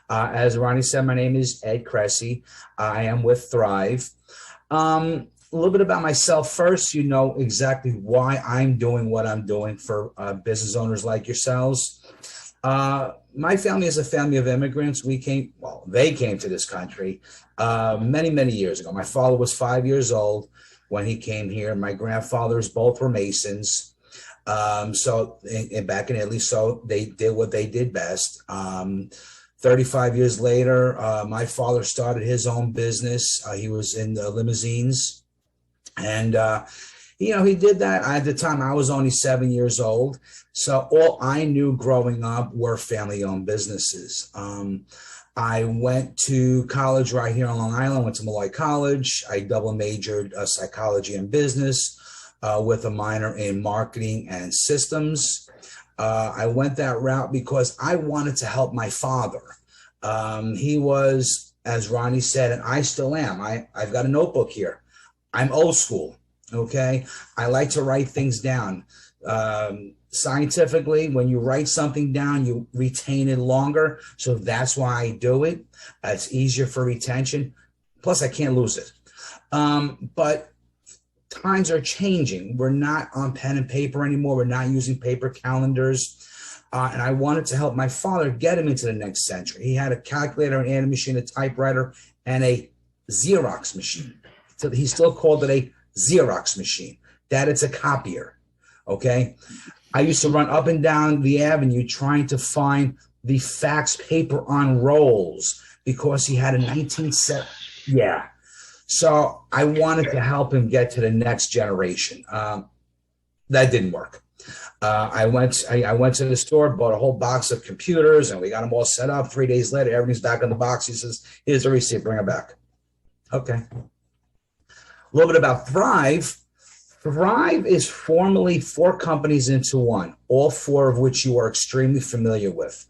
As Ronnie said, my name is Ed Cressy. I am with Thryv. A little bit about myself first. You know exactly why I'm doing what I'm doing for business owners like yourselves. My family is a family of immigrants. They came to this country many, many years ago. My father was 5 years old when he came here. My grandfathers both were Masons. Back in Italy, so they did what they did best. 35 years later, my father started his own business. He was in the limousines. And, he did that. At the time, I was only 7 years old. So all I knew growing up were family-owned businesses. I went to college right here on Long Island, went to Malloy College. I double majored psychology and business with a minor in marketing and systems. I went that route because I wanted to help my father. He was, as Ronnie said, and I still am. I've got a notebook here. I'm old school, okay? I like to write things down. Scientifically, when you write something down, you retain it longer. So that's why I do it. It's easier for retention. Plus, I can't lose it. But times are changing. We're not on pen and paper anymore. We're not using paper calendars. And I wanted to help my father get him into the next century. He had a calculator, an answering machine, a typewriter, and a Xerox machine. So he still called it a Xerox machine. That it's a copier, okay? I used to run up and down the avenue trying to find the fax paper on rolls because he had a 1970. Yeah. So I wanted to help him get to the next generation. That didn't work. I went to the store, bought a whole box of computers, and we got them all set up. 3 days later, everything's back in the box. He says, "Here's a receipt, bring it back." Okay. A little bit about Thryv. Thryv is formally 4 companies into one, all 4 of which you are extremely familiar with.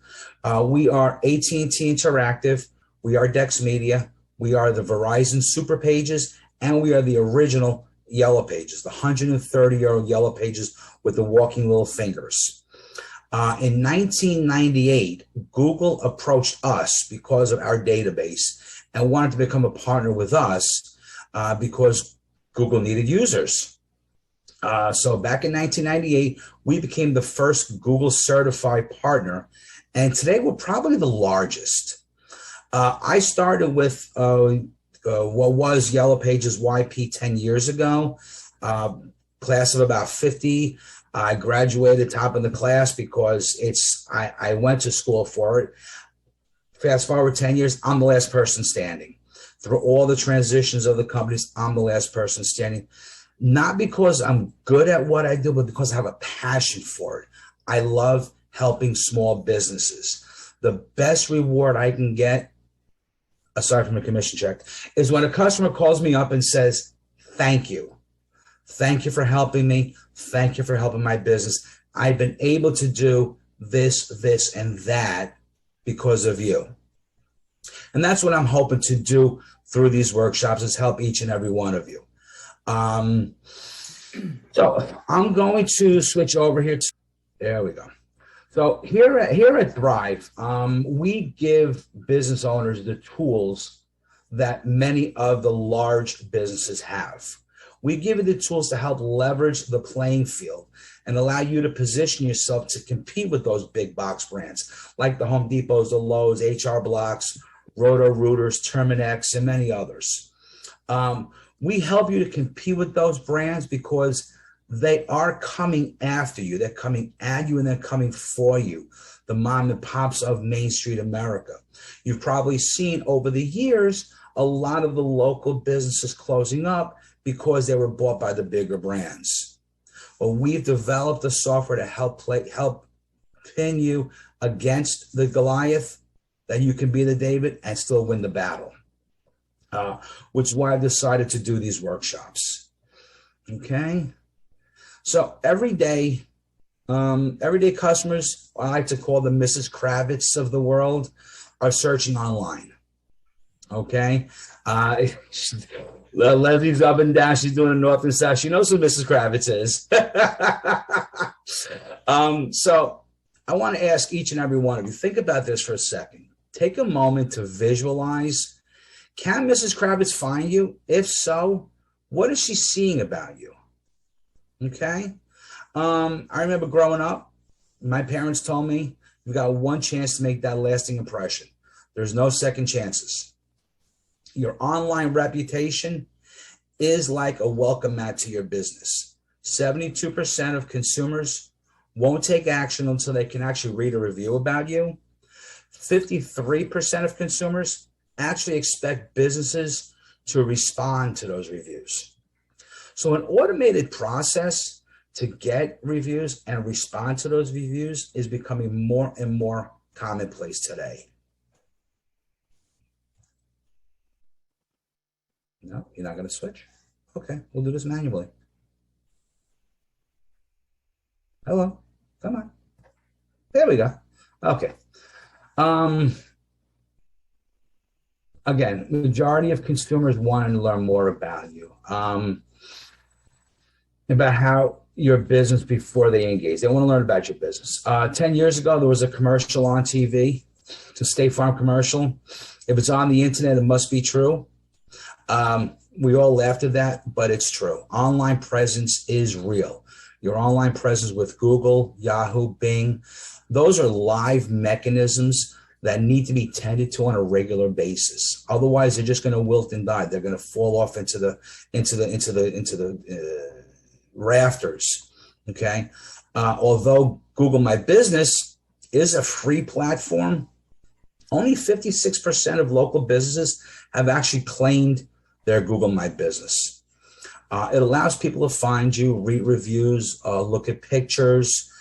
We are AT&T Interactive. We are Dex Media. We are the Verizon Super Pages, and we are the original Yellow Pages, the 130-year-old Yellow Pages with the walking little fingers. In 1998, Google approached us because of our database and wanted to become a partner with us because Google needed users. So back in 1998, we became the first Google certified partner, and today we're probably the largest. I started with what was Yellow Pages YP 10 years ago, class of about 50. I graduated top of the class because I went to school for it. Fast forward 10 years, I'm the last person standing. Through all the transitions of the companies, I'm the last person standing. Not because I'm good at what I do, but because I have a passion for it. I love helping small businesses. The best reward I can get, aside from a commission check, is when a customer calls me up and says, "Thank you. Thank you for helping me. Thank you for helping my business. I've been able to do this, and that because of you." And that's what I'm hoping to do through these workshops, is help each and every one of you. So I'm going to switch over here. There we go. So here at Thryv, we give business owners the tools that many of the large businesses have. We give you the tools to help leverage the playing field and allow you to position yourself to compete with those big box brands like the Home Depots, the Lowe's, HR Blocks, Roto-Rooters, Terminex, and many others. We help you to compete with those brands because they are coming after you. They're coming at you and they're coming for you. The mom and pops of Main Street America. You've probably seen over the years a lot of the local businesses closing up because they were bought by the bigger brands. Well, we've developed the software to help pin you against the Goliath, that you can be the David and still win the battle. Which is why I decided to do these workshops. Okay. So everyday customers, I like to call them Mrs. Kravitz of the world, are searching online. Okay. Leslie's up and down. She's doing the north and south. She knows who Mrs. Kravitz is. So I want to ask each and every one of you, think about this for a second. take a moment to visualize. Can Mrs. Kravitz find you? If so, what is she seeing about you? Okay. I remember growing up, my parents told me, you've got one chance to make that lasting impression. There's no second chances. Your online reputation is like a welcome mat to your business. 72% of consumers won't take action until they can actually read a review about you. 53% of consumers actually expect businesses to respond to those reviews. So an automated process to get reviews and respond to those reviews is becoming more and more commonplace today. No, you're not going to switch? Okay, we'll do this manually. Hello, come on. There we go. Okay. Again, majority of consumers want to learn more about you, about how your business before they engage. They want to learn about your business. 10 years ago, there was a commercial on TV, it's a State Farm commercial. If it's on the internet, it must be true. We all laughed at that, but it's true. Online presence is real. Your online presence with Google, Yahoo, Bing, those are live mechanisms that need to be tended to on a regular basis. Otherwise, they're just going to wilt and die. They're going to fall off into the rafters. Okay. Although Google My Business is a free platform, only 56% of local businesses have actually claimed their Google My Business. It allows people to find you, read reviews, look at pictures,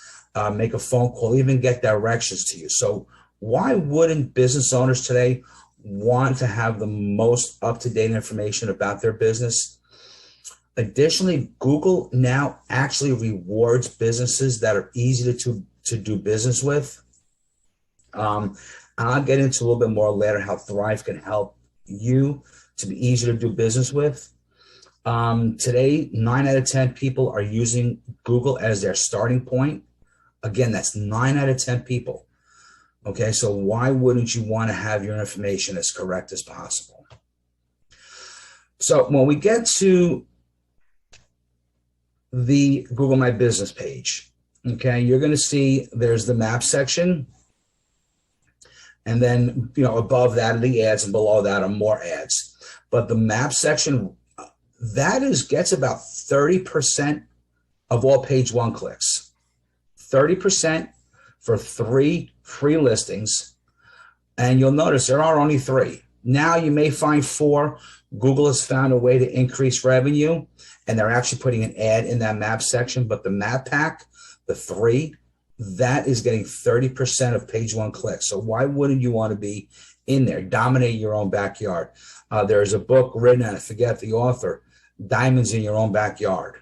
make a phone call, even get directions to you. So why wouldn't business owners today want to have the most up-to-date information about their business? Additionally, Google now actually rewards businesses that are easy to do business with. I'll get into a little bit more later how Thryv can help you to be easy to do business with. Today, 9 out of 10 people are using Google as their starting point. Again, that's 9 out of 10 people. Okay, so why wouldn't you want to have your information as correct as possible? So when we get to the Google My Business page, okay, you're going to see there's the map section. And then, above that are the ads, and below that are more ads. But the map section, that gets about 30% of all page one clicks. 30% for 3 free listings. And you'll notice there are only 3. Now you may find 4. Google has found a way to increase revenue, and they're actually putting an ad in that map section. But the map pack, the 3, that is getting 30% of page one clicks. So why wouldn't you want to be in there, dominate your own backyard? There's a book written, I forget the author, Diamonds in Your Own Backyard.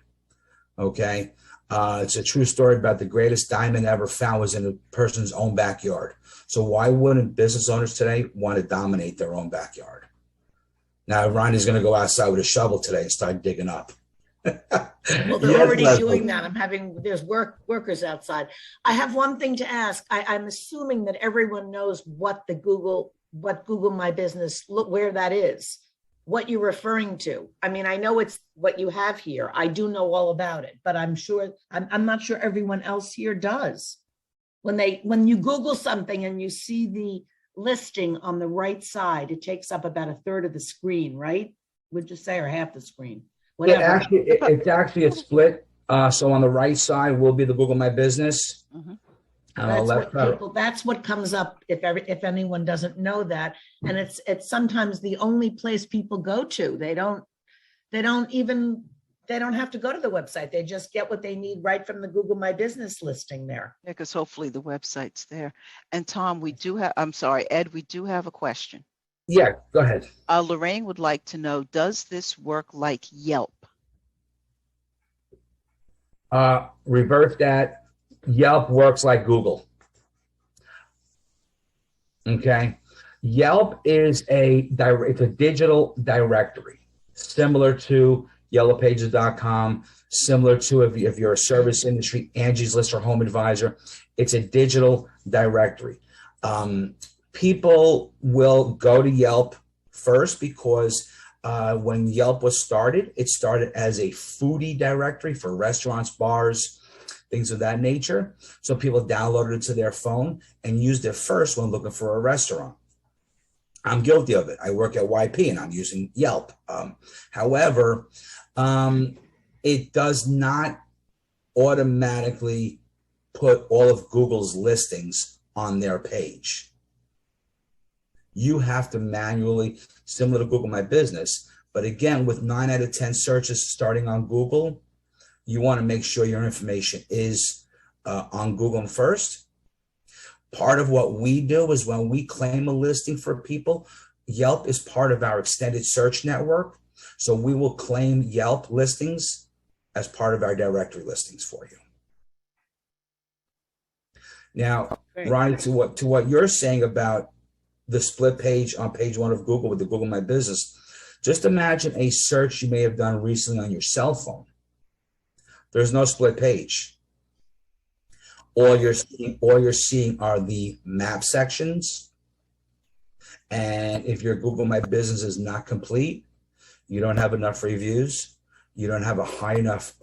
Okay. It's a true story about the greatest diamond ever found was in a person's own backyard. So why wouldn't business owners today want to dominate their own backyard? Now, Ronnie's going to go outside with a shovel today and start digging up. Well, they're already doing that. There's workers outside. I have one thing to ask. I'm assuming that everyone knows what Google My Business, where that is, what you're referring to. I mean, I know it's what you have here. I do know all about it, but I'm not sure everyone else here does. When you Google something and you see the listing on the right side, it takes up about a third of the screen, right? Would you say, or half the screen? Whatever. Yeah, it's actually a split. So on the right side will be the Google My Business. Mm-hmm. That's what comes up if anyone doesn't know that, and it's sometimes the only place people go to. They don't have to go to the website. They just get what they need right from the Google My Business listing there. Yeah, because hopefully the website's there. And Tom, Ed, we do have a question. Yeah, go ahead. Lorraine would like to know, does this work like Yelp? Reverse that. Yelp works like Google. Okay. Yelp is it's a digital directory, similar to yellowpages.com, similar to if you're a service industry, Angie's List or Home Advisor. It's a digital directory. people will go to Yelp first because when Yelp was started, it started as a foodie directory for restaurants, bars, things of that nature. So people downloaded it to their phone and used it first when looking for a restaurant. I'm guilty of it. I work at YP and I'm using Yelp. However, it does not automatically put all of Google's listings on their page. You have to manually, similar to Google My Business, but again, with 9 out of 10 searches starting on Google, you want to make sure your information is on Google first. Part of what we do is when we claim a listing for people, Yelp is part of our extended search network. So we will claim Yelp listings as part of our directory listings for you. Now, Ronnie, to what you're saying about the split page on page 1 of Google with the Google My Business, just imagine a search you may have done recently on your cell phone. There's no split page. All you're seeing are the map sections. And if your Google My Business is not complete, you don't have enough reviews, you don't have a high enough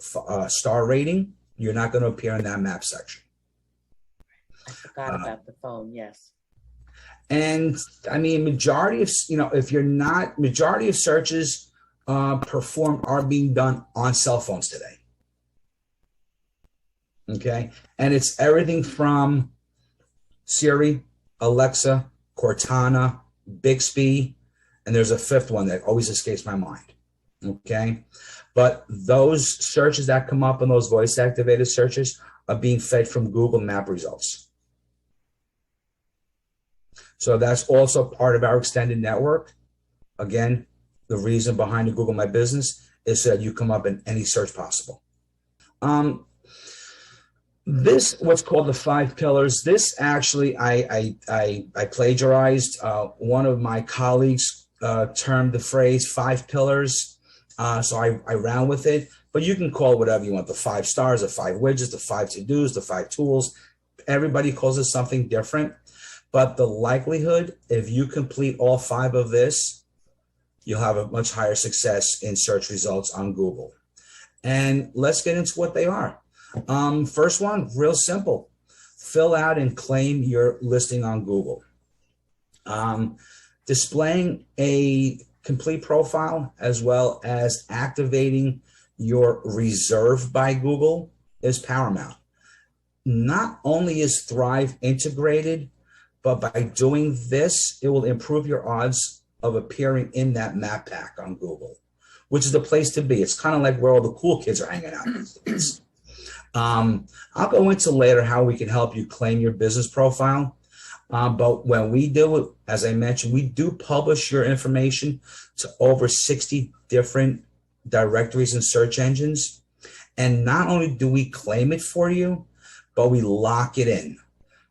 star rating, you're not going to appear in that map section. I forgot about the phone, yes. And I mean, majority of searches are being done on cell phones today. Okay, and it's everything from Siri, Alexa, Cortana, Bixby, and there's a fifth one that always escapes my mind. Okay, but those searches that come up in those voice activated searches are being fed from Google Map results. So that's also part of our extended network. Again, the reason behind the Google My Business is that you come up in any search possible. This, what's called the 5 pillars, this actually I plagiarized. One of my colleagues termed the phrase 5 pillars. So I ran with it, but you can call it whatever you want. The 5 stars, the 5 widgets, the 5 to-dos, the 5 tools. Everybody calls it something different. But the likelihood, if you complete all 5 of this, you'll have a much higher success in search results on Google. And let's get into what they are. First one, real simple. Fill out and claim your listing on Google. Displaying a complete profile as well as activating your reserve by Google is paramount. Not only is Thryv integrated, but by doing this, it will improve your odds of appearing in that map pack on Google, which is the place to be. It's kind of like where all the cool kids are hanging out. I'll go into later how we can help you claim your business profile. But when we do it, as I mentioned, we do publish your information to over 60 different directories and search engines. And not only do we claim it for you, but we lock it in,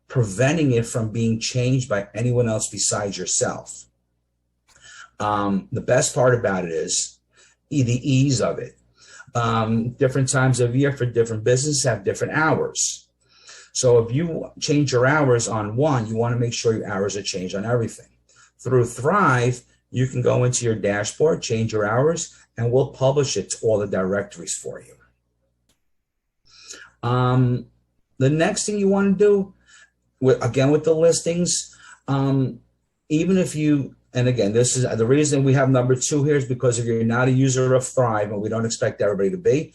preventing it from being changed by anyone else besides yourself. The best part about it is the ease of it. Different times of year for different businesses have different hours. So if you change your hours on one, you want to make sure your hours are changed on everything. Through Thryv, you can go into your dashboard, change your hours, and we'll publish it to all the directories for you. The next thing you want to do, with the listings, even if you, and again, this is the reason we have number 2 here is because if you're not a user of Thryv, and we don't expect everybody to be,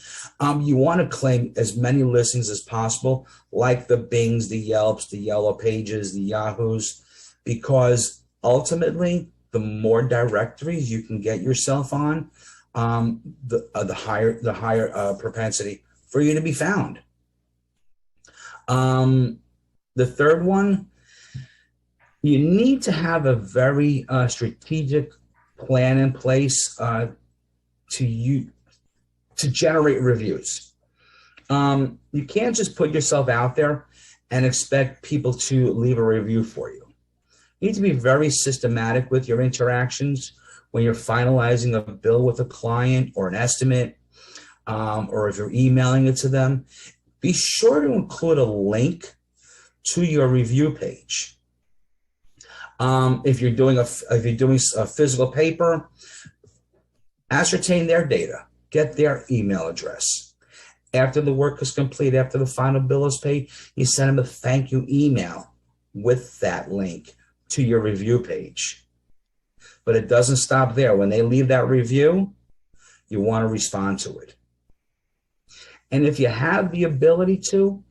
you want to claim as many listings as possible, like the Bings, the Yelps, the Yellow Pages, the Yahoos, because ultimately, the more directories you can get yourself on, the higher propensity for you to be found. The third one, you need to have a very strategic plan in place to generate reviews. You can't just put yourself out there and expect people to leave a review for you. You need to be very systematic with your interactions when you're finalizing a bill with a client or an estimate, or if you're emailing it to them. Be sure to include a link to your review page. If you're doing a physical paper, ascertain their data, get their email address. After the work is complete, after the final bill is paid, you send them a thank you email with that link to your review page. But it doesn't stop there. When they leave that review, you want to respond to it. And if you have the ability to,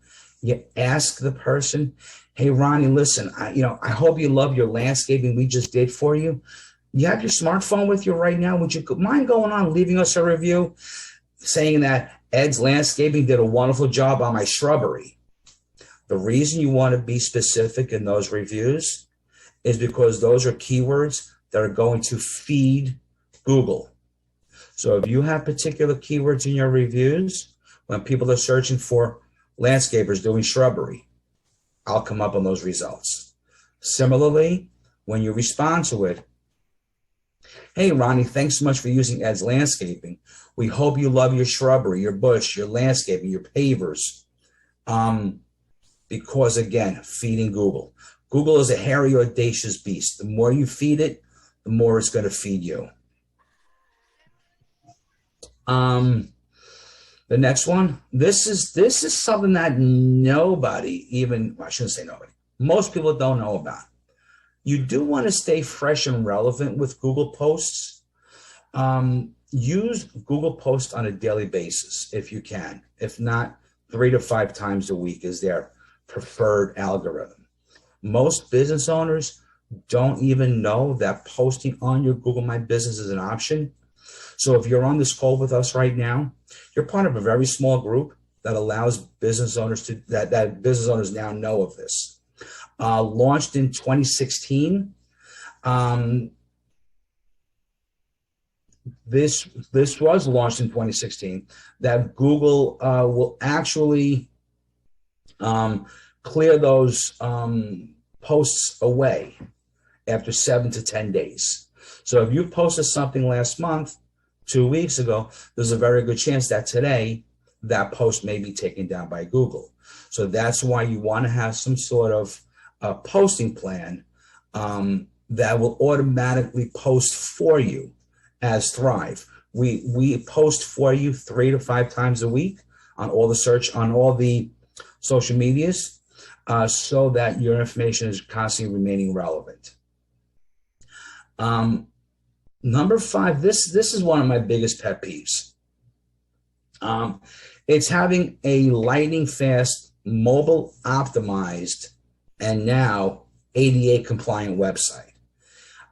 you ask the person, hey, Ronnie, listen, I hope you love your landscaping we just did for you. You have your smartphone with you right now. Would you mind going on leaving us a review saying that Ed's Landscaping did a wonderful job on my shrubbery? The reason you want to be specific in those reviews is because those are keywords that are going to feed Google. So if you have particular keywords in your reviews, when people are searching for landscapers doing shrubbery, I'll come up on those results. Similarly, when you respond to it, hey, Ronnie, thanks so much for using Ed's Landscaping. We hope you love your shrubbery, your bush, your landscaping, your pavers. Because again, feeding Google. Google is a hairy, audacious beast. The more you feed it, the more it's going to feed you. The next one, this is something that I shouldn't say nobody, most people don't know about. You do want to stay fresh and relevant with Google Posts. Use Google Posts on a daily basis if you can. If not, 3 to 5 times a week is their preferred algorithm. Most business owners don't even know that posting on your Google My Business is an option. So if you're on this call with us right now, you're part of a very small group that allows business owners that business owners now know of this. Launched in 2016. This was launched in 2016. That Google will actually clear those posts away after 7 to 10 days. So if you posted something last month, 2 weeks ago, there's a very good chance that today that post may be taken down by Google. So that's why you want to have some sort of posting plan that will automatically post for you as Thryv. We post for you 3 to 5 times a week on all the social medias, so that your information is constantly remaining relevant. Number 5, this is one of my biggest pet peeves. It's having a lightning fast, mobile optimized, and now ADA compliant website.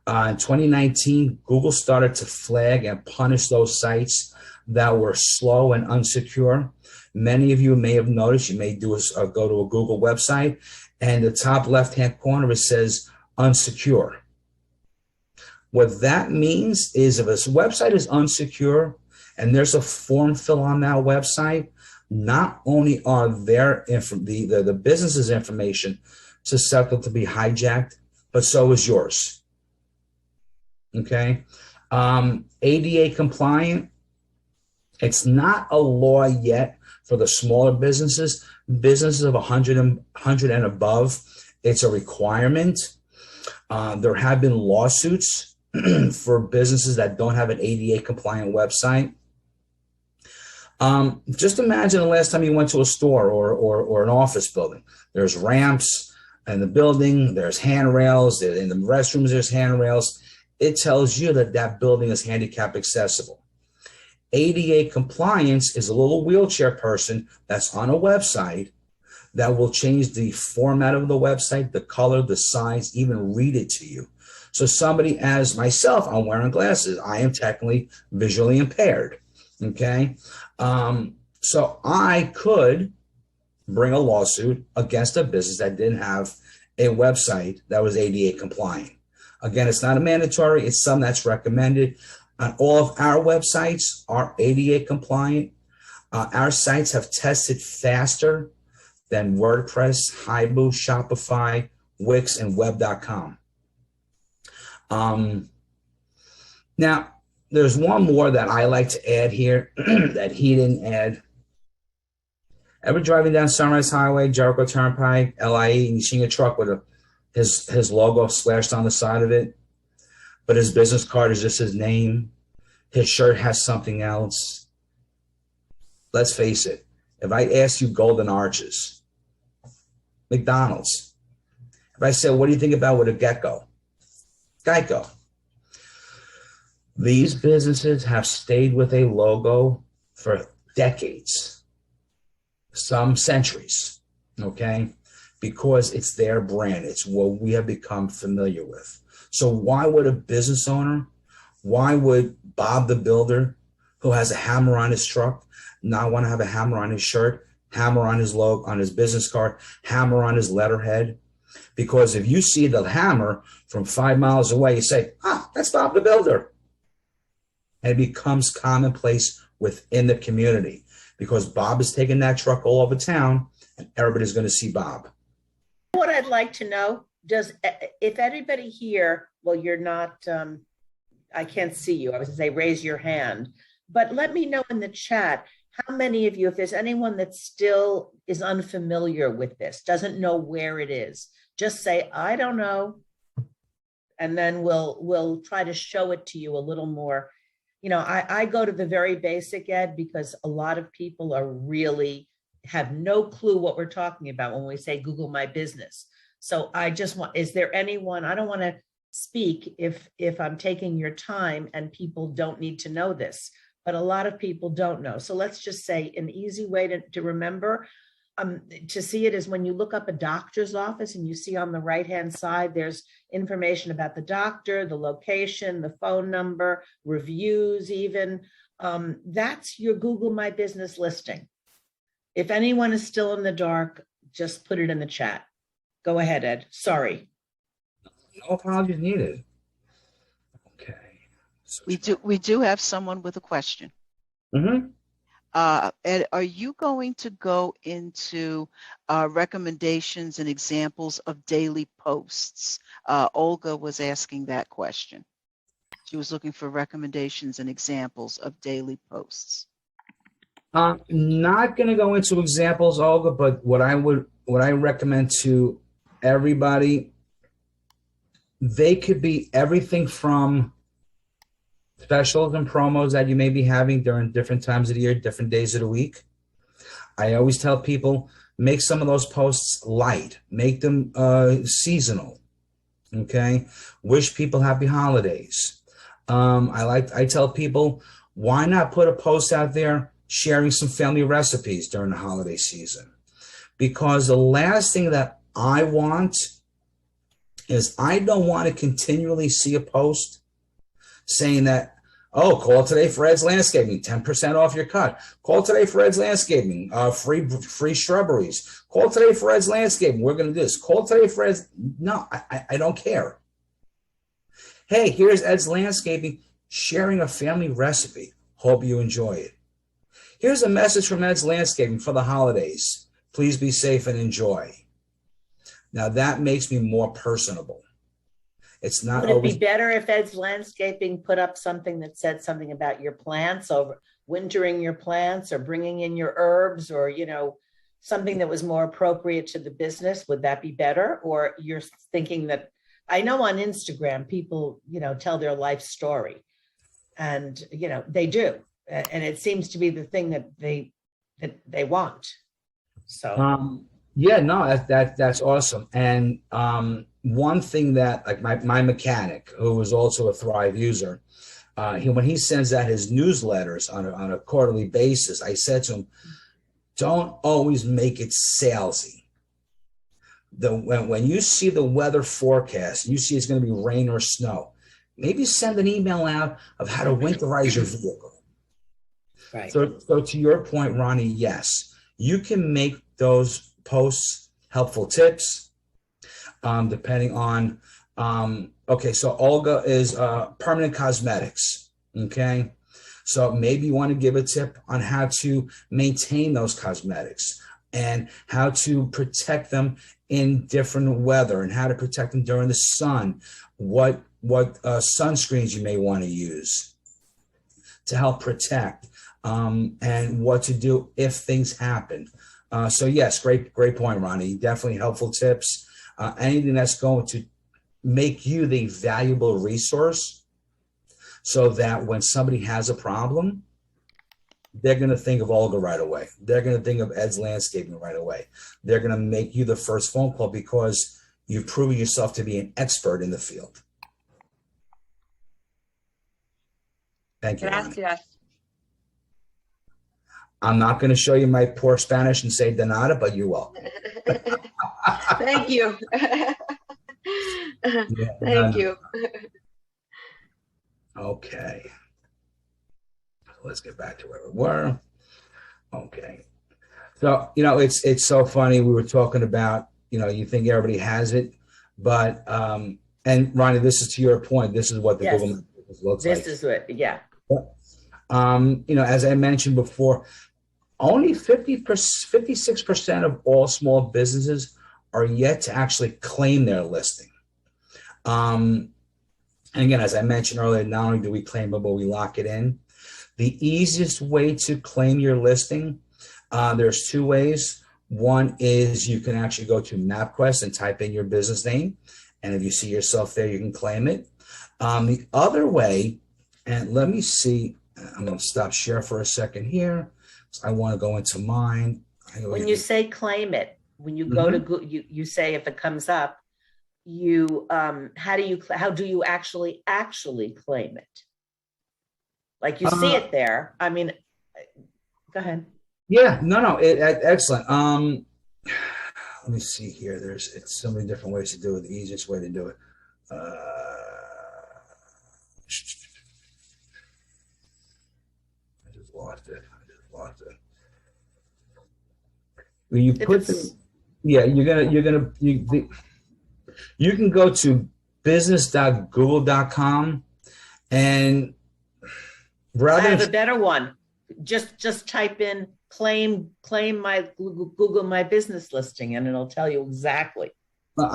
In 2019, Google started to flag and punish those sites that were slow and unsecure. Many of you may have noticed, you may go to a Google website, and the top left-hand corner, it says unsecure. What that means is if a website is unsecure and there's a form fill on that website, not only are the business's information susceptible to be hijacked, but so is yours. Okay? ADA compliant, it's not a law yet for the smaller businesses. Businesses of 100 and above, it's a requirement. There have been lawsuits for businesses that don't have an ADA compliant website. Just imagine the last time you went to a store or an office building. There's ramps in the building, there's handrails, in the restrooms there's handrails. It tells you that that building is handicap accessible. ADA compliance is a little wheelchair person that's on a website that will change the format of the website, the color, the size, even read it to you. So somebody as myself, I'm wearing glasses. I am technically visually impaired, okay? So I could bring a lawsuit against a business that didn't have a website that was ADA compliant. Again, it's not a mandatory, it's something that's recommended. All of our websites are ADA compliant. Our sites have tested faster than WordPress, Haibu, Shopify, Wix, and Web.com. Now, there's one more that I like to add here that he didn't add. Ever driving down Sunrise Highway, Jericho Turnpike, LIE, and you're seeing a truck with a his logo splashed on the side of it, but his business card is just his name. His shirt has something else. Let's face it. If I asked you Golden Arches, McDonald's, if I said, what do you think about with a gecko? Geico. These businesses have stayed with a logo for decades, some centuries, okay? Because it's their brand. It's what we have become familiar with. So why would a business owner, why would Bob the Builder, who has a hammer on his truck, not want to have a hammer on his shirt, hammer on his logo, on his business card, hammer on his letterhead? Because if you see the hammer from 5 miles away, you say, that's Bob the Builder. And it becomes commonplace within the community because Bob is taking that truck all over town and everybody's going to see Bob. What I'd like to know, if anybody here, well, you're not, I can't see you. I was going to say, raise your hand, but let me know in the chat, how many of you, if there's anyone that still is unfamiliar with this, doesn't know where it is, just say, I don't know. And then we'll try to show it to you a little more. You know, I go to the very basic, Ed, because a lot of people are really have no clue what we're talking about when we say Google My Business. So I just want, is there anyone, I don't want to speak if I'm taking your time and people don't need to know this, but a lot of people don't know. So let's just say an easy way to remember, to see it is when you look up a doctor's office and you see on the right-hand side, there's information about the doctor, the location, the phone number, reviews even. That's your Google My Business listing. If anyone is still in the dark, just put it in the chat. Go ahead, Ed. Sorry. No apologies needed. Okay. So We do have someone with a question. Mm-hmm. Ed, are you going to go into recommendations and examples of daily posts? Olga was asking that question. She was looking for recommendations and examples of daily posts. Not going to go into examples, Olga, but what I recommend to everybody, they could be everything from specials and promos that you may be having during different times of the year, different days of the week. I always tell people, make some of those posts light, make them seasonal. Okay. Wish people happy holidays. I tell people, why not put a post out there sharing some family recipes during the holiday season? Because the last thing that I want is I don't want to continually see a post saying that, oh, call today for Ed's Landscaping, 10% off your cut. Call today for Ed's Landscaping, free shrubberies. Call today for Ed's Landscaping. We're going to do this. Call today for Ed's. No, I don't care. Hey, here's Ed's Landscaping sharing a family recipe. Hope you enjoy it. Here's a message from Ed's Landscaping for the holidays. Please be safe and enjoy. Now that makes me more personable. It's not. Would it be better if Ed's Landscaping put up something that said something about your plants, over wintering your plants, or bringing in your herbs, or, you know, something that was more appropriate to the business? Would that be better? Or you're thinking that, I know on Instagram, people, you know, tell their life story, and, you know, they do. And it seems to be the thing that they want. So, yeah, no, that's awesome. And, one thing that, like my mechanic, who was also a Thryv user, when he sends out his newsletters on a quarterly basis, I said to him, don't always make it salesy. When you see the weather forecast, you see it's going to be rain or snow, maybe send an email out of how to winterize your vehicle. right. So to your point, Ronnie, yes, you can make those posts helpful tips. Depending on, okay, so Olga is permanent cosmetics, okay? So maybe you want to give a tip on how to maintain those cosmetics and how to protect them in different weather and how to protect them during the sun, what sunscreens you may want to use to help protect, and what to do if things happen. So yes, great point, Ronnie. Definitely helpful tips. anything that's going to make you the valuable resource so that when somebody has a problem, they're going to think of Olga right away. They're going to think of Ed's Landscaping right away. They're going to make you the first phone call because you've proven yourself to be an expert in the field. Thank you, Ronnie. Gracias. I'm not going to show you my poor Spanish and say de nada, but you're welcome. Thank you. Yeah, Thank you. Okay. Let's get back to where we were. Okay. So, you know, it's so funny. We were talking about, you know, you think everybody has it, but, and Ronnie, this is to your point. This is what the Yes. Google Maps looks like. This is what, yeah. You know, as I mentioned before, only 56% of all small businesses are yet to actually claim their listing. And again, as I mentioned earlier, not only do we claim it, but we lock it in. The easiest way to claim your listing, there's two ways. One is you can actually go to MapQuest and type in your business name. And if you see yourself there, you can claim it. The other way, and let me see, I'm going to stop share for a second here. I want to go into mine. When you say claim it, when you go to Google, you say if it comes up, you how do you actually claim it? Like you see it there. I mean, go ahead. Yeah, no, excellent. Let me see here. It's so many different ways to do it. The easiest way to do it. I just lost it. When you put yeah, you can go to business.google.com and I have a better one. Just type in claim my Google My Business listing and it'll tell you exactly. Hold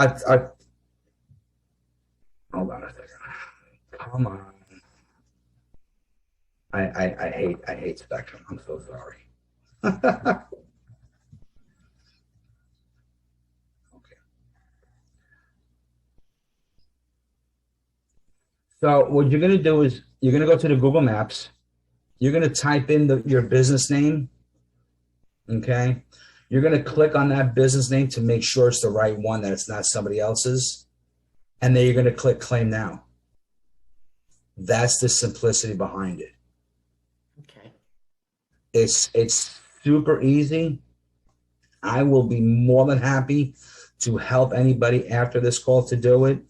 on a second. Come on. I hate Spectrum. I'm so sorry. Okay. So what you're going to do is you're going to go to the Google Maps. You're going to type in your business name. Okay. You're going to click on that business name to make sure it's the right one, that it's not somebody else's. And then you're going to click Claim Now. That's the simplicity behind it. Okay. It's super easy. I will be more than happy to help anybody after this call to do it.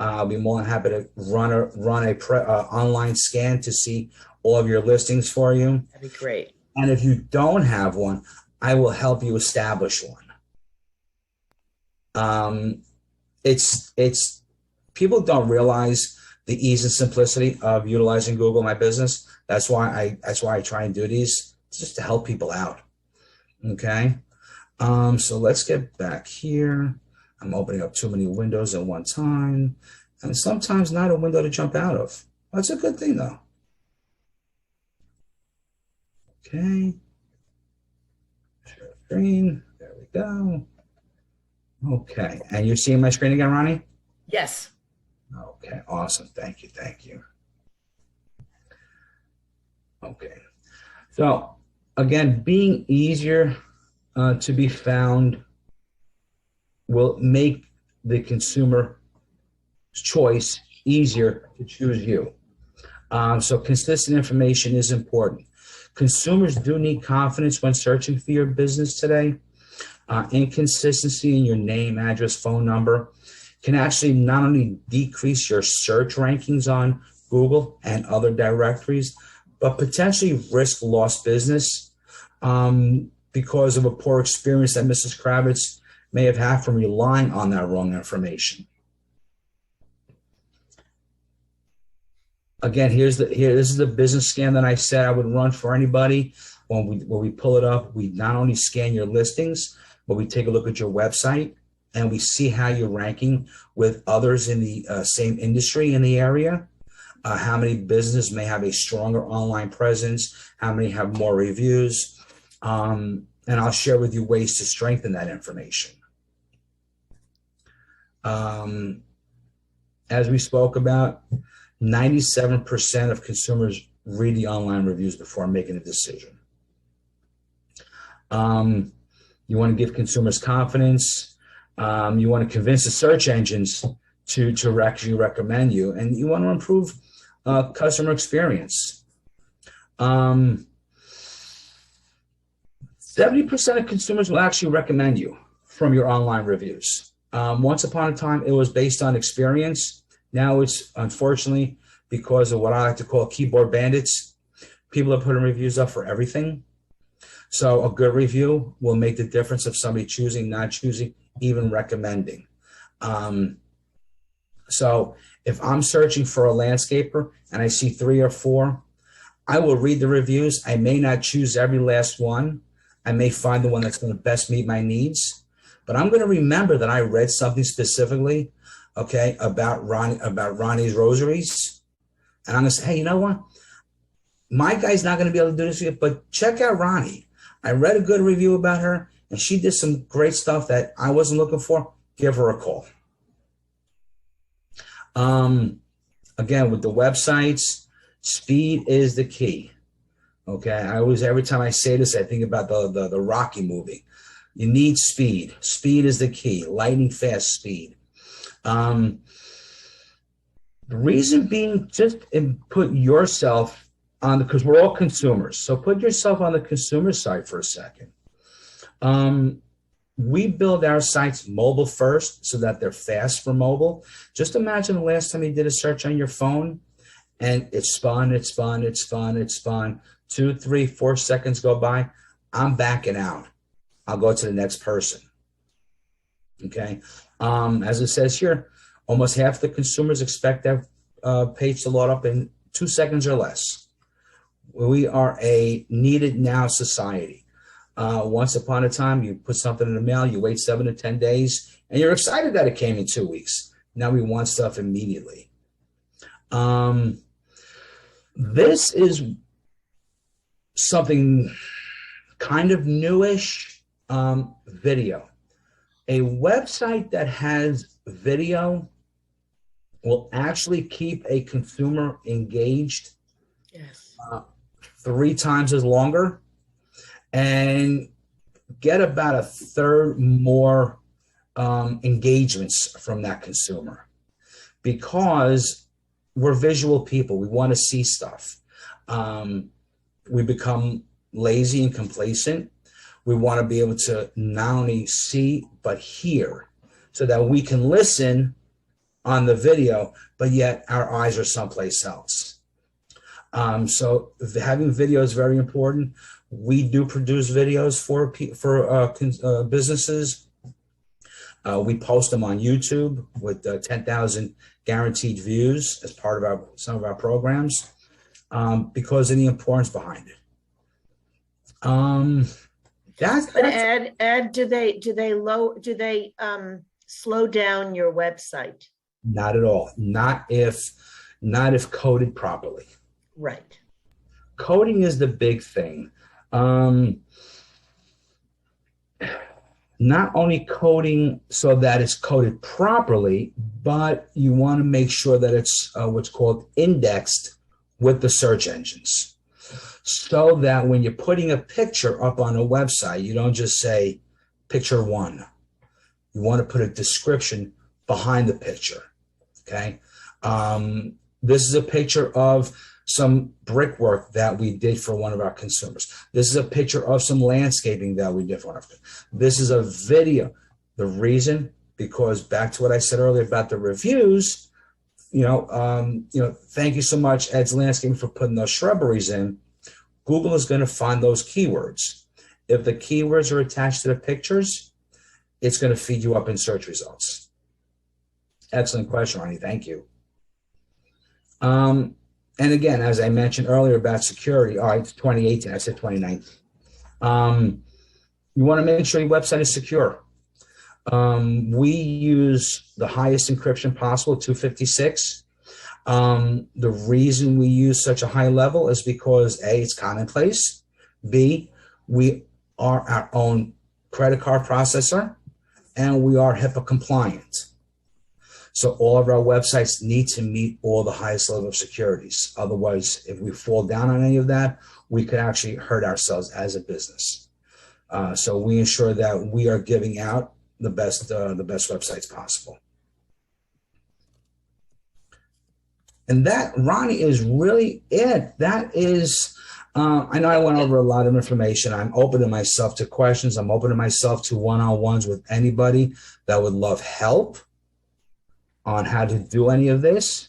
I'll be more than happy to run a online scan to see all of your listings for you. That'd be great. And if you don't have one, I will help you establish one. It's people don't realize the ease and simplicity of utilizing Google My Business. That's why I try and do these, just to help people out. Okay. So let's get back here. I'm opening up too many windows at one time, and sometimes not a window to jump out of. That's a good thing though. Okay. Share screen. There we go. Okay. And you're seeing my screen again, Ronnie? Yes. Okay. Awesome. Thank you. Thank you. Okay. So again, being easier to be found will make the consumer choice easier to choose you. So consistent information is important. Consumers do need confidence when searching for your business today. Inconsistency in your name, address, phone number can actually not only decrease your search rankings on Google and other directories, but potentially risk lost business because of a poor experience that Mrs. Kravitz may have had from relying on that wrong information. Again, this is the business scan that I said I would run for anybody. When we pull it up, we not only scan your listings, but we take a look at your website and we see how you're ranking with others in the same industry in the area. How many businesses may have a stronger online presence, how many have more reviews, and I'll share with you ways to strengthen that information. As we spoke about, 97% of consumers read the online reviews before making a decision. You want to give consumers confidence. You want to convince the search engines to actually recommend you, and you want to improve customer experience. 70% of consumers will actually recommend you from your online reviews. Once upon a time, it was based on experience. Now it's, unfortunately, because of what I like to call keyboard bandits. People are putting reviews up for everything. So a good review will make the difference of somebody choosing, not choosing, even recommending. So if I'm searching for a landscaper and I see 3 or 4, I will read the reviews. I may not choose every last one. I may find the one that's going to best meet my needs, but I'm going to remember that I read something specifically, okay, about Ronnie's rosaries. And I'm going to say, hey, you know what? My guy's not going to be able to do this for you, but check out Ronnie. I read a good review about her, and she did some great stuff that I wasn't looking for. Give her a call. Again, with the websites, speed is the key. Okay, every time I say this, I think about the Rocky movie. You need speed. Speed is the key. Lightning fast speed. The reason being, just put yourself on because we're all consumers. So put yourself on the consumer side for a second. We build our sites mobile first so that they're fast for mobile. Just imagine the last time you did a search on your phone and it spun. 2, 3, 4 seconds go by. I'm backing out. I'll go to the next person. Okay. As it says here, almost half the consumers expect their page to load up in 2 seconds or less. We are a needed now society. Once upon a time, you put something in the mail, you wait 7 to 10 days, and you're excited that it came in 2 weeks. Now we want stuff immediately. This is something kind of newish, video. A website that has video will actually keep a consumer engaged. Yes. 3 times as longer and get about 1/3 more engagements from that consumer, because we're visual people. We want to see stuff. We become lazy and complacent. We want to be able to not only see but hear, so that we can listen on the video, but yet our eyes are someplace else. So having video is very important. We do produce videos for businesses. We post them on YouTube with 10,000 guaranteed views as part of some of our programs, because of the importance behind it. But Ed, do they slow down your website? Not at all. Not if coded properly. Right. Coding is the big thing. Not only coding so that it's coded properly, but you want to make sure that it's what's called indexed with the search engines, so that when you're putting a picture up on a website, you don't just say picture 1. You want to put a description behind the picture. Okay. This is a picture of some brickwork that we did for one of our consumers. This is a picture of some landscaping that we did for one of them. This is a video. The reason, because back to what I said earlier about the reviews, thank you so much, Ed's Landscaping, for putting those shrubberies in. Google is going to find those keywords. If the keywords are attached to the pictures, it's going to feed you up in search results. Excellent question, Ronnie. Thank you. And again, as I mentioned earlier about security, it's 2018, I said 2019. You want to make sure your website is secure. We use the highest encryption possible, 256. The reason we use such a high level is because A, it's commonplace. B, we are our own credit card processor, and we are HIPAA compliant. So all of our websites need to meet all the highest level of securities. Otherwise, if we fall down on any of that, we could actually hurt ourselves as a business. So we ensure that we are giving out the best websites possible. And that, Ronnie, is really it. That is, I know I went over a lot of information. I'm opening myself to questions. I'm opening myself to one-on-ones with anybody that would love help on how to do any of this.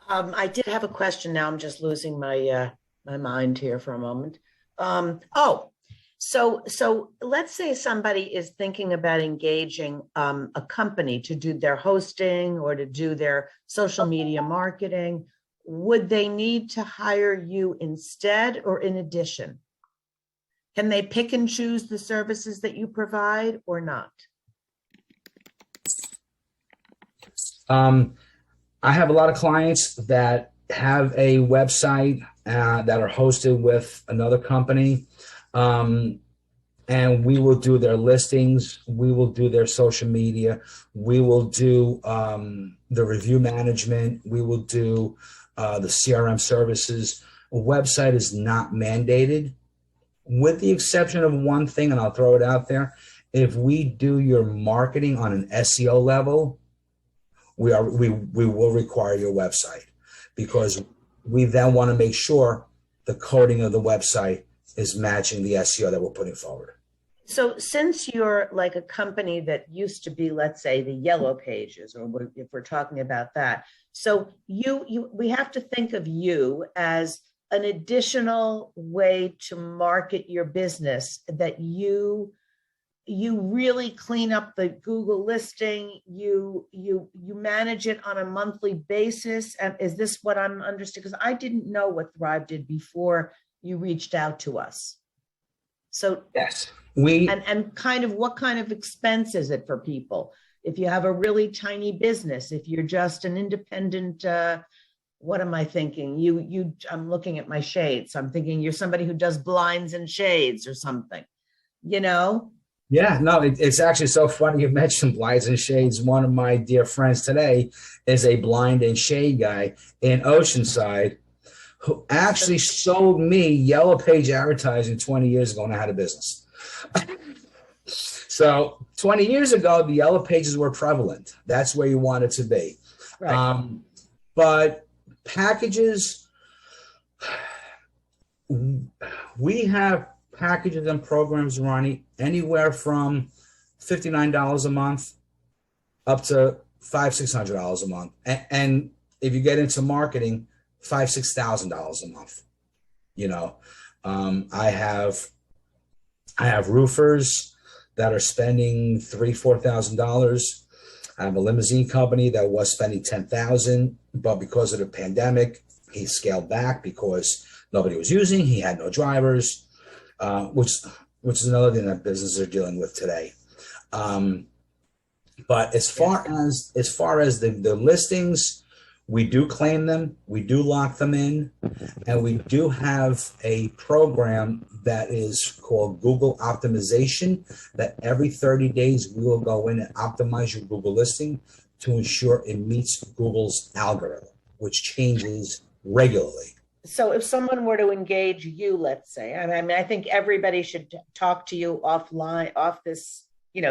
I did have a question. Now I'm just losing my my mind here for a moment. So let's say somebody is thinking about engaging a company to do their hosting or to do their social media marketing. Would they need to hire you instead or in addition? Can they pick and choose the services that you provide or not? I have a lot of clients that have a website that are hosted with another company. And we will do their listings. We will do their social media. We will do the review management. We will do the CRM services. A website is not mandated, with the exception of one thing, and I'll throw it out there. If we do your marketing on an SEO level, we will require your website, because we then want to make sure the coding of the website is matching the SEO that we're putting forward. So since you're like a company that used to be, let's say, the Yellow Pages, or if we're talking about that, so we have to think of you as an additional way to market your business, that you really clean up the Google listing, you manage it on a monthly basis. And is this what I'm understanding? Because I didn't know what Thryv did before you reached out to us. So yes, and kind of what kind of expense is it for people? If you have a really tiny business, if you're just an independent, what am I thinking? I'm looking at my shades. I'm thinking you're somebody who does blinds and shades or something, you know? Yeah, no, it's actually so funny you mentioned blinds and shades. One of my dear friends today is a blind and shade guy in Oceanside, who actually sold me Yellow Page advertising 20 years ago when I had a business. So 20 years ago, the Yellow Pages were prevalent. That's where you want it to be. Right. But packages, we have packages and programs, Ronnie, anywhere from $59 a month up to $500-600 a month. And if you get into marketing, $5,000-6,000 a month. You know, I have roofers that are spending $3,000-4,000. I have a limousine company that was spending $10,000, but because of the pandemic, he scaled back because nobody was using. He had no drivers, which is another thing that businesses are dealing with today. But as far as the listings, we do claim them, we do lock them in, and we do have a program that is called Google Optimization, that every 30 days we will go in and optimize your Google listing to ensure it meets Google's algorithm, which changes regularly. So if someone were to engage you, let's say, I mean, I think everybody should talk to you offline, off this,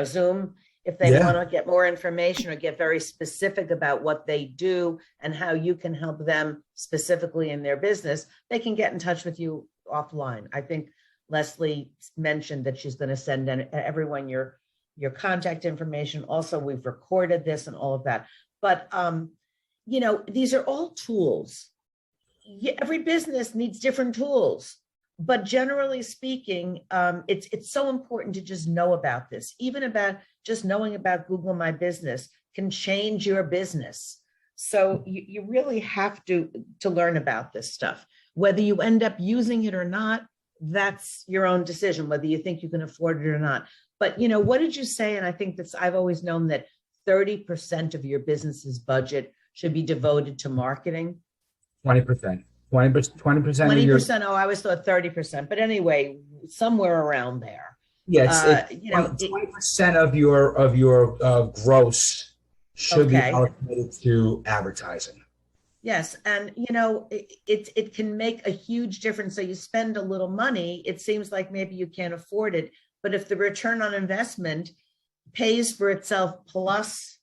Zoom, if they want to get more information or get very specific about what they do and how you can help them specifically in their business, they can get in touch with you offline. I think Leslie mentioned that she's going to send everyone your contact information. Also, we've recorded this and all of that. But, these are all tools. Every business needs different tools. But generally speaking, it's so important to just know about this. Even about just knowing about Google My Business can change your business. So you really have to learn about this stuff. Whether you end up using it or not, that's your own decision, whether you think you can afford it or not. But, what did you say? And I think I've always known that 30% of your business's budget should be devoted to marketing. 20%. 20%. 20%. Oh, I always thought 30%. But anyway, somewhere around there. Yeah, it's 20% of your gross should be Okay. allocated to advertising. Yes, and it can make a huge difference. So you spend a little money, it seems like maybe you can't afford it, but if the return on investment pays for itself plus,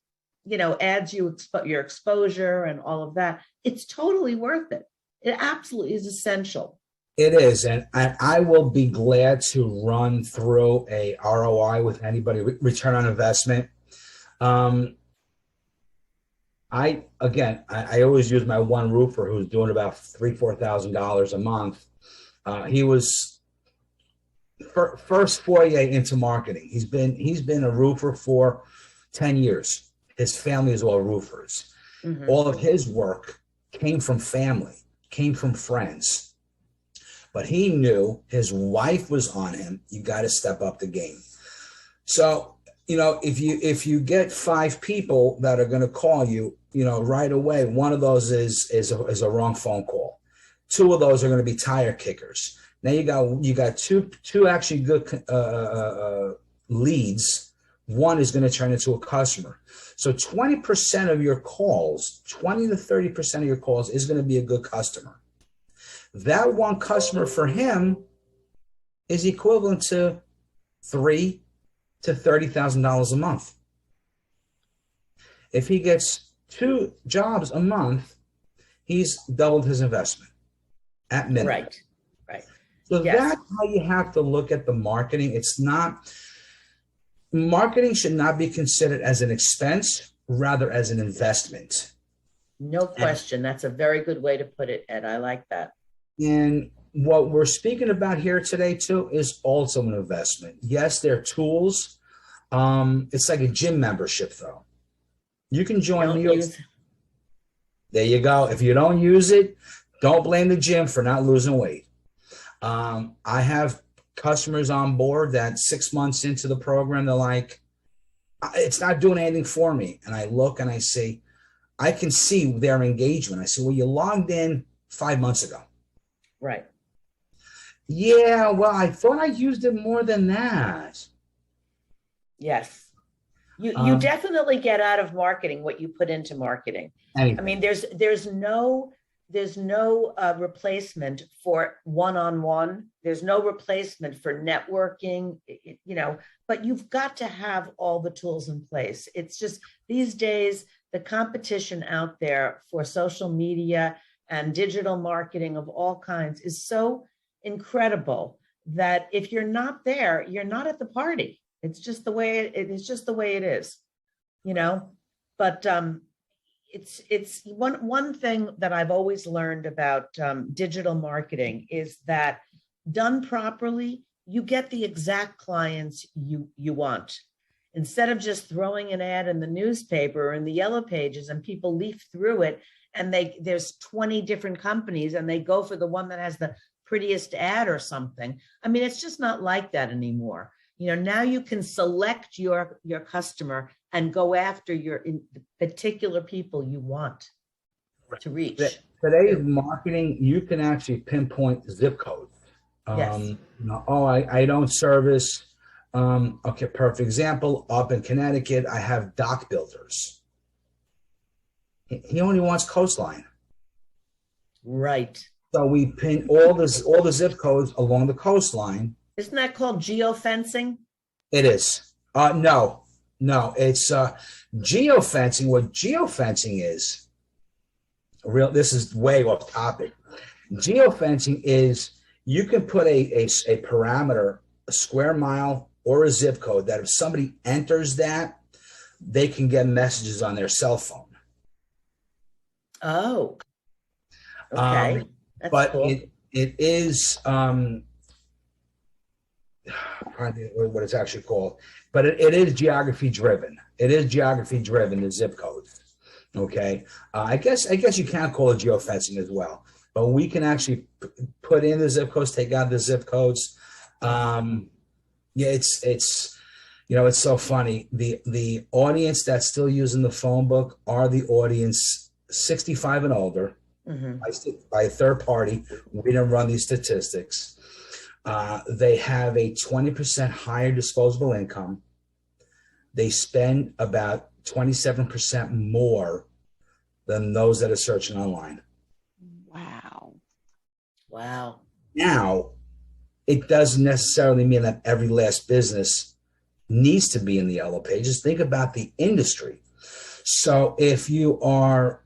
adds you your exposure and all of that, it's totally worth it. It absolutely is essential. It is, and I will be glad to run through a ROI with anybody, return on investment. I always use my one roofer who's doing about $4,000 a month. He was first foray into marketing. He's been a roofer for 10 years. His family is all roofers. Mhm. All of his work came from family, came from friends. But he knew his wife was on him. You got to step up the game. So, if you get 5 people that are going to call you, right away, one of those is a wrong phone call. 2 of those are going to be tire kickers. Now you got two actually good leads. One is going to turn into a customer. So 20% of your calls, 20 to 30% of your calls is going to be a good customer. That one customer for him is equivalent to $3,000 to $30,000 a month. If he gets 2 jobs a month, he's doubled his investment at minimum. Right. So Yes. that's how you have to look at the marketing. Marketing should not be considered as an expense, rather as an investment. No question. That's a very good way to put it, Ed. I like that. And what we're speaking about here today too is also an investment. Yes, they're tools. It's like a gym membership though. You can join Don't me. use- There you go. If you don't use it, don't blame the gym for not losing weight. I have customers on board that 6 months into the program, they're like, it's not doing anything for me. And I look and I say, I can see their engagement. I say, well, you logged in 5 months ago. Right. Yeah, well, I thought I used it more than that. Yes. You Um, definitely get out of marketing what you put into marketing. I mean, there's no replacement for one-on-one. There's no replacement for networking, but you've got to have all the tools in place. It's just these days, the competition out there for social media and digital marketing of all kinds is so incredible that if you're not there, you're not at the party. It's just the way it is. Just the way it is, But it's one thing that I've always learned about digital marketing is that done properly, you get the exact clients you want. Instead of just throwing an ad in the newspaper or in the yellow pages and people leaf through it and there's 20 different companies and they go for the one that has the prettiest ad or something. I mean, it's just not like that anymore. Now you can select your customer and go after your particular people you want to reach. Today's marketing, you can actually pinpoint zip code. Yes. I don't service. Okay, perfect example. Up in Connecticut, I have dock builders. He only wants coastline. Right. So we pin all the zip codes along the coastline. Isn't that called geofencing? It is. No, it's geofencing. What geofencing is, this is way off topic. Geofencing is you can put a parameter, a square mile or a zip code that if somebody enters that, they can get messages on their cell phone. Oh, okay. That's But cool. it is what it's actually called, but it is geography driven. It is geography driven, the zip codes. Okay, I guess you can call it geofencing as well, but we can actually put in the zip codes, take out the zip codes. It's so funny. The audience that's still using the phone book are the audience 65 and older. By a third party. We don't run these statistics. They have a 20% higher disposable income. They spend about 27% more than those that are searching online. Wow. Wow. Now, it doesn't necessarily mean that every last business needs to be in the yellow pages. Think about the industry. So if you are,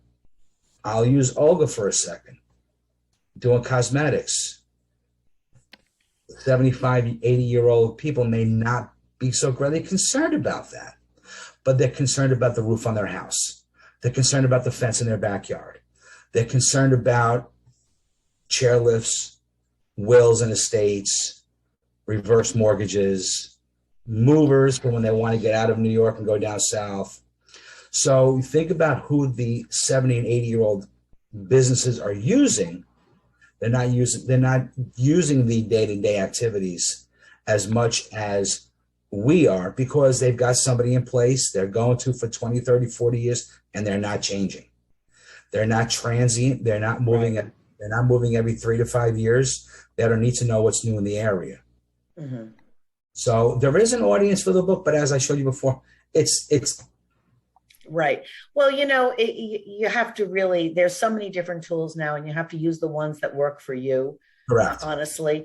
I'll use Olga for a second, doing cosmetics, 75, 80-year-old people may not be so greatly concerned about that, but they're concerned about the roof on their house. They're concerned about the fence in their backyard. They're concerned about chairlifts, wills and estates, reverse mortgages, movers for when they want to get out of New York and go down south. So think about who the 70 and 80-year-old businesses are using. They're not using the day-to-day activities as much as we are, because they've got somebody in place they're going to for 20, 30, 40 years, and they're not changing. They're not transient. They're not moving. Right. They're not moving every 3 to 5 years. They don't need to know what's new in the area. Mm-hmm. So there is an audience for the book, but as I showed you before, it's Right. Well, you have to really, there's so many different tools now, and you have to use the ones that work for you, correct. honestly.